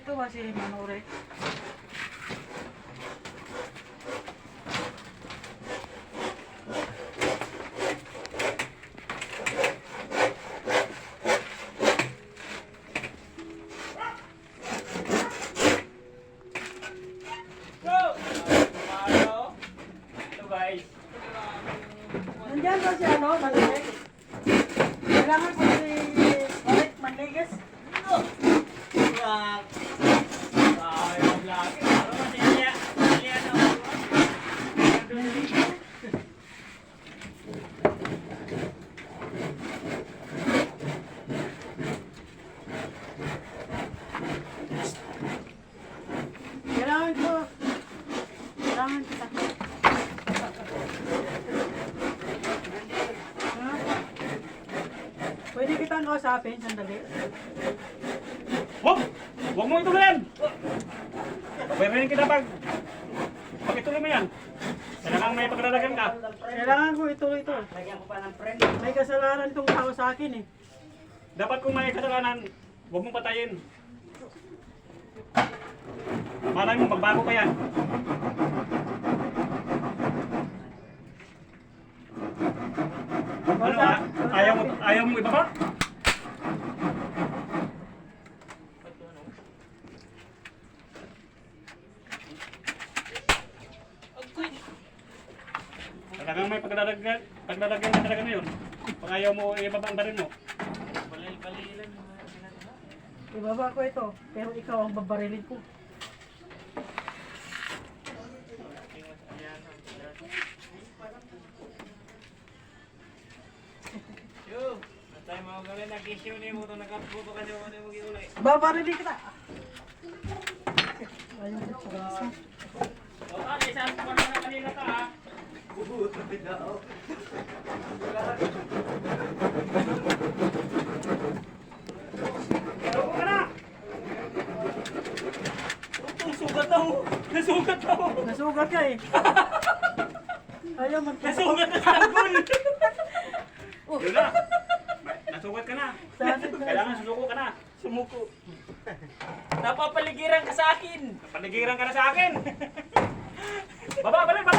Nandito ba si Manore? Nandiyan ba si ano, Manligas? Kailangan ko si Manligas. Kailangan kita. Pwede kitang kausapin, sandali. Huwag mo ituloy yan! Pabayarihin kita pag ituloy mo yan. Kailangan may pagdadagan ka. Kailangan ko ituloy ito. Lagyan ko pa ng friend. May kasalanan itong tao sa akin eh. Dapat kung may kasalanan, huwag mong patayin. Malay mo, magbago ka yan. Ano ba? Ayaw mo ibaba? Talagang may pagdadagyan ka talaga ngayon. Pag ayaw mo, ibaba ang barin mo. Ibaba ko ito, pero ikaw ang babarilin ko. Babarilin kita! Ayun, isa. Isang pa na kanina ka ha. Nasugat ako! Nasugat ka eh. Ayaw man ka. Nasugat na sa tanggol! Yun na! Nasugat ka na! Kailangan sumuko ka na! Sumuko. Napapaligiran ka sa akin. Napaligiran ka na sa akin! Baba! Balik!